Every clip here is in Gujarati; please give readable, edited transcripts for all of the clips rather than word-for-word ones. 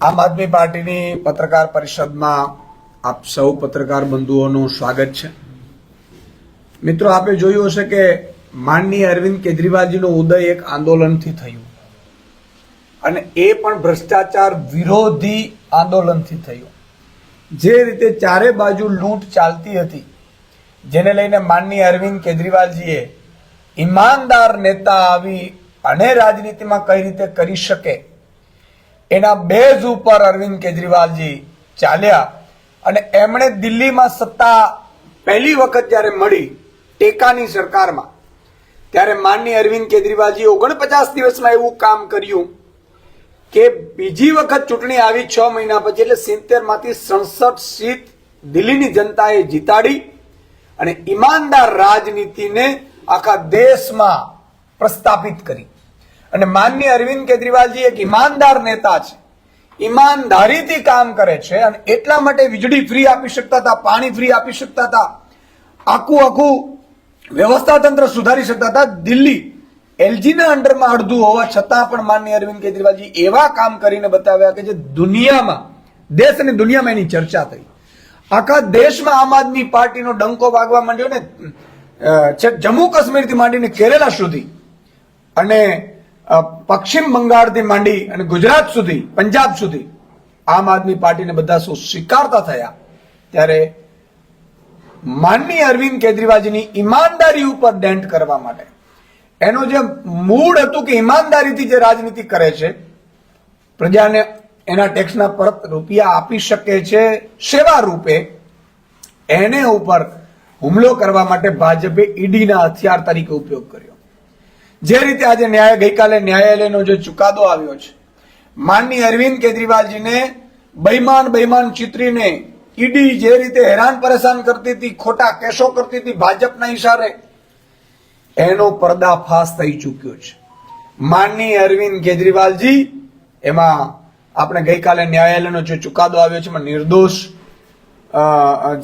આમ આદમી પાર્ટીની પત્રકાર પરિષદમાં આપ સૌ પત્રકાર બંધુઓનું સ્વાગત છે। મિત્રો, આપે જોયું હશે કે માનનીય અરવિંદ કેજરીવાલજીનો ઉદય એક આંદોલનથી થયું અને એ પણ ભ્રષ્ટાચાર વિરોધી આંદોલનથી થયું। જે રીતે ચારે બાજુ લૂંટ ચાલતી હતી, જેને લઈને માનનીય અરવિંદ કેજરીવાલજીએ ઈમાનદાર નેતા આવી અને રાજનીતિમાં કઈ રીતે કરી શકે એના બેઝ ઉપર અરવિંદ કેજરીવાલજી ચાલ્યા અને એમણે દિલ્હીમાં સત્તા પહેલી વખત જ્યારે મળી ટેકાની સરકારમાં, ત્યારે માનનીય અરવિંદ કેજરીવાલજી 49 દિવસમાં એવું કામ કર્યું કે બીજી વખત ચૂંટણી આવી 6 મહિના પછી, એટલે 70 માંથી 67 સીટ દિલ્હીની જનતાએ જીતાડી અને ઈમાનદાર રાજનીતિને આખા દેશમાં પ્રસ્થાપિત કરી। અને માનનીય અરવિંદ કેજરીવાલજી એક ઈમાનદાર નેતા છે, ઈમાનદારીથી કામ કરે છે અને એટલા માટે વીજળી ફ્રી આપી શકતા હતા, પાણી ફ્રી આપી શકતા હતા, આખું વ્યવસ્થા તંત્ર સુધારી શકતા હતા। દિલ્હી એલજીના અંડરમાં અડધું હોવા છતાં પણ માનનીય અરવિંદ કેજરીવાલજી એવા કામ કરીને બતાવ્યા કે જે દુનિયામાં, દેશ અને દુનિયામાં એની ચર્ચા થઈ। આખા દેશમાં આમ આદમી પાર્ટીનો ડંકો વાગવા માંડ્યો ને, જમ્મુ કાશ્મીરથી માંડીને કેરેલા સુધી અને પશ્ચિમ બંગાળથી માંડી અને ગુજરાત સુધી, પંજાબ સુધી આમ આદમી પાર્ટીને બધા શું સ્વીકારતા થયા। ત્યારે માનનીય અરવિંદ કેજરીવાલજીની ઈમાનદારી ઉપર ડેન્ટ કરવા માટે, એનો જે મૂળ હતું કે ઈમાનદારીથી જે રાજનીતિ કરે છે, પ્રજાને એના ટેક્સના પરત રૂપિયા આપી શકે છે સેવા રૂપે, એને ઉપર હુમલો કરવા માટે ભાજપે ઈડીના હથિયાર તરીકે ઉપયોગ કર્યો। જે રીતે આજે ગઈકાલે ન્યાયાલયનો જે ચુકાદો આવ્યો છે, માનનીય અરવિંદ કેજરીવાલજીને બેઈમાન ચિતરીને ઈડી જે રીતે હેરાન પરેશાન કરતી હતી, ખોટા કેસો કરતી હતી ભાજપના ઈશારે, એનો પર્દાફાશ થઈ ચૂક્યો છે। માનનીય અરવિંદ કેજરીવાલજી એમાં આપણે ગઈકાલે ન્યાયાલયનો જે ચુકાદો આવ્યો છે એમાં નિર્દોષ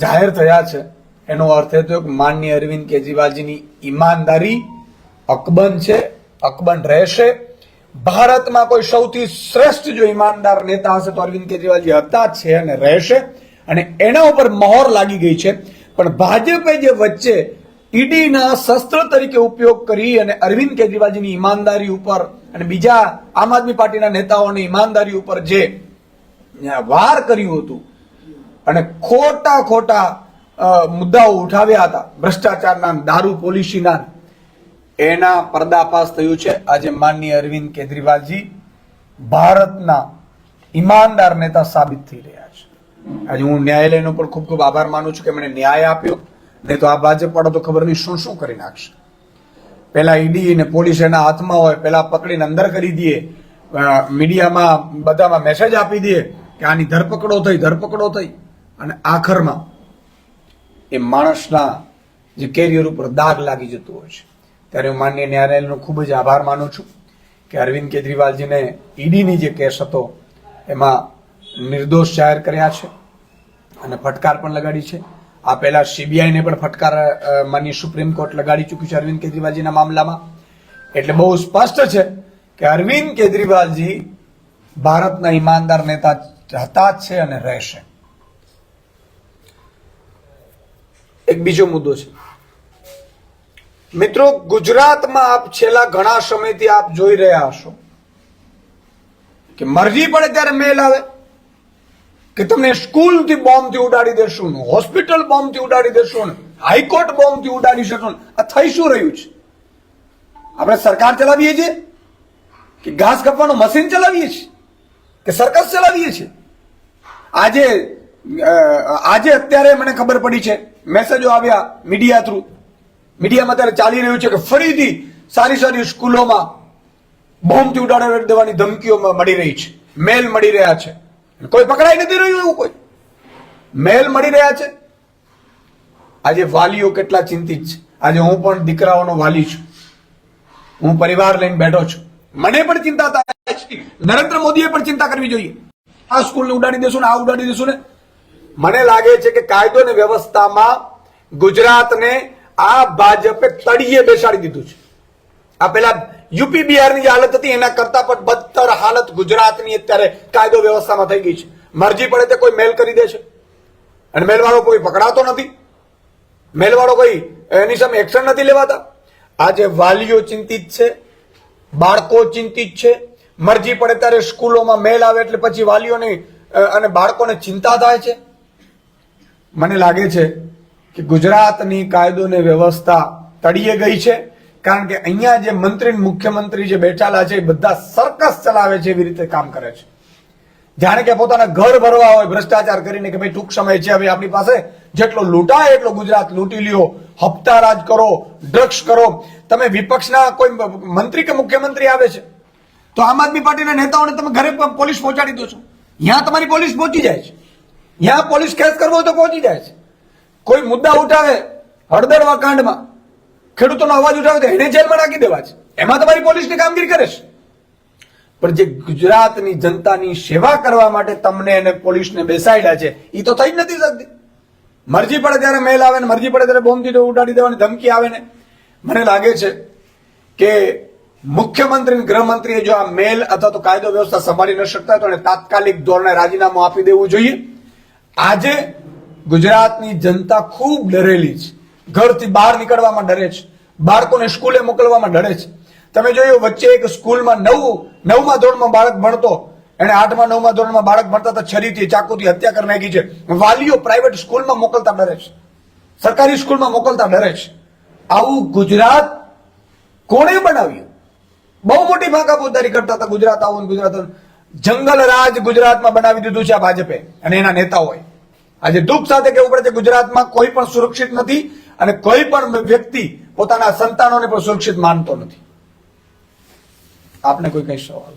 જાહેર થયા છે। એનો અર્થ એ થયો કે માનનીય અરવિંદ કેજરીવાલજીની ઈમાનદારી અકબંધ છે, અકબંધ રહેશે। ભારતમાં કોઈ સૌથી શ્રેષ્ઠ જો ઈમાનદાર નેતા હશે તો અરવિંદ કેજરીવાલજી હતા, છે અને રહેશે, અને એના ઉપર મહોર લાગી ગઈ છે। પણ ભાજપે જે વચ્ચે ઈડીના શસ્ત્ર તરીકે ઉપયોગ કરી અને અરવિંદ કેજરીવાલજીની ઈમાનદારી ઉપર અને બીજા આમ આદમી પાર્ટીના નેતાઓની ઈમાનદારી ઉપર જે વાર કર્યું હતું અને ખોટા મુદ્દાઓ ઉઠાવ્યા હતા, ભ્રષ્ટાચારના, દારૂ પોલિસીના, એના પર્દાફાશ થયું છે। આજે માનનીય અરવિંદ કેજરીવાલજી ભારતના ઈમાનદાર નેતા સાબિત થઈ રહ્યા છે। આજે હું ન્યાયાલયનો પણ ખૂબ આભાર માનું છું કે મને ન્યાય આપ્યો, નહીં તો આ ભાજપ વાળો તો ખબર નહીં શું કરી નાખશે। પેલા ઈડી ને પોલીસ એના હાથમાં હોય, પેલા પકડીને અંદર કરી દે, મીડિયામાં બધામાં મેસેજ આપી દે કે આની ધરપકડો થઈ, અને આખરમાં એ માણસના જે કેરિયર ઉપર દાગ લાગી જતું હોય છે। ત્યારે હું માનનીય ન્યાયાલયનો ખૂબ જ આભાર માનું છું કે અરવિંદ કેજરીવાલજીને ઈડીની જે કેસ હતો એમાં નિર્દોષ જાહેર કર્યા છે અને ફટકાર પણ લગાડી છે। આ પહેલા સીબીઆઈને પણ ફટકાર માનનીય સુપ્રીમ કોર્ટ લગાડી ચૂક્યું છે અરવિંદ કેજરીવાલજીના મામલામાં। એટલે બહુ સ્પષ્ટ છે કે અરવિંદ કેજરીવાલજી ભારતના ઈમાનદાર નેતા હતા, છે અને રહેશે। એક બીજો મુદ્દો છે મિત્રો, ગુજરાતમાં આપ છેલ્લા ઘણા સમયથી આપ જોઈ રહ્યા હશો કે મરજી પડે ત્યારે મેલ આવે કે તમને સ્કૂલથી બોમ્બથી ઉડાડી દેશું, હોસ્પિટલ બોમ્બથી ઉડાડી દેશું, હાઈકોર્ટ બોમ્બથી ઉડાડી શકશું। આ થઈ શું રહ્યું છે? આપણે સરકાર ચલાવીએ છીએ કે ઘાસ કાપવાનું મશીન ચલાવીએ છીએ કે સર્કસ ચલાવીએ છીએ? આજે અત્યારે મને ખબર પડી છે, મેસેજો આવ્યા મીડિયા થ્રુ, મીડિયામાં અત્યારે ચાલી રહ્યું છે કે ફરીથી સારી સ્કૂલોમાં બોમ્બથી ઉડાડી દેવાની ધમકીઓ મળી રહી છે, મેલ મળી રહ્યા છે। કોઈ પકડાઈ નથી રહ્યું, એવું કોઈ મેલ મળી રહ્યા છે। આજે વાલીઓ કેટલા ચિંતિત છે। આજે હું પણ દીકરાઓનો વાલી છું, હું પરિવાર લઈને બેઠો છું, મને પણ ચિંતા થાય છે। નરેન્દ્ર મોદીએ પણ ચિંતા કરવી જોઈએ। આ સ્કૂલને ઉડાડી દેશું ને, આ ઉડાડી દેશું ને। મને લાગે છે કે કાયદો અને વ્યવસ્થામાં ગુજરાતને આ ભાજપે તળિયે બેસાડી દીધું છે। આ પેલા યુપી બિહારની જે હાલત હતી એના કરતા પણ બદતર હાલત ગુજરાતની અત્યારે કાયદો વ્યવસ્થામાં થઈ ગઈ છે. મરજી પડે તે કોઈ મેલ કરી દે છે અને મેલવાળો કોઈ પકડાતો નથી, મેલવાળો કોઈ એની સામે એક્શન નથી લેવાતા. આજે વાલીઓ ચિંતિત છે, બાળકો ચિંતિત છે. મરજી પડે ત્યારે સ્કૂલોમાં મેલ આવે એટલે પછી વાલીઓની અને બાળકોને ચિંતા થાય છે. મને લાગે છે કે ગુજરાતની કાયદો ને વ્યવસ્થા તળિયે ગઈ છે, કારણ કે અહીંયા જે મંત્રી મુખ્યમંત્રી જે બેઠેલા છે એ બધા સર્કસ ચલાવે છે એવી રીતે કામ કરે છે. જાણે કે પોતાના ઘર ભરવા હોય ભ્રષ્ટાચાર કરીને કે ભાઈ ટૂંક સમય છે હવે આપણી પાસે, જેટલો લૂંટાય એટલો ગુજરાત લૂંટી લ્યો, હપ્તા રાજ કરો, ડ્રગ્સ કરો. તમે વિપક્ષના કોઈ મંત્રી કે મુખ્યમંત્રી આવે છે તો આમ આદમી પાર્ટીના નેતાઓને તમે ઘરે પોલીસ પહોંચાડી દો છો. ત્યાં તમારી પોલીસ પહોંચી જાય છે, ત્યાં પોલીસ કેસ કરવો હોય તો પહોંચી જાય છે. કોઈ મુદ્દા ઉઠાવે હળદરવા કાંડમાં ખેડૂતોનો અવાજ ઉઠાવે તો એને જેલમાં નાખી દેવા છે, એમાં તમારી પોલીસની કામગીરી કરે છે. પણ જે ગુજરાતની જનતાની સેવા કરવા માટે તમને અને પોલીસને બેસાડ્યા છે એ તો થઈ જ નથી શકતી. મરજી પડે ત્યારે મેલ આવે ને મરજી પડે ત્યારે બોમ્બથી ઉડાડી દેવાની ધમકી આવે ને. મને લાગે છે કે મુખ્યમંત્રી ગૃહમંત્રીએ જો આ મેલ અથવા તો કાયદો વ્યવસ્થા સંભાળી ન શકતા તો એને તાત્કાલિક ધોરણે રાજીનામું આપી દેવું જોઈએ. આજે ગુજરાતની જનતા ખૂબ ડરેલી છે, ઘરથી બહાર નીકળવામાં ડરે છે, બાળકોને સ્કૂલે મોકલવામાં ડરે છે. તમે જોયું વચ્ચે એક સ્કૂલમાં નવમા ધોરણમાં બાળક ભણતો, એને 8મા 9મા ધોરણમાં બાળક ભણતા તો છરીથી ચાકુથી હત્યા કરી નાખી છે. વાલીઓ પ્રાઇવેટ સ્કૂલમાં મોકલતા ડરે છે, સરકારી સ્કૂલમાં મોકલતા ડરે છે. આવું ગુજરાત કોણે બનાવ્યું? બહુ મોટી ભાગાપોદારી કરતા હતા ગુજરાત આવું ગુજરાત. જંગલ રાજ ગુજરાતમાં બનાવી દીધું છે આ ભાજપે અને એના નેતાઓએ. આજે દુઃખ સાથે કહેવું પડે છે ગુજરાતમાં કોઈ પણ સુરક્ષિત નથી અને કોઈ પણ વ્યક્તિ પોતાના સંતાનોને પણ સુરક્ષિત માનતો નથી. આપને કોઈ કઈ સવાલ?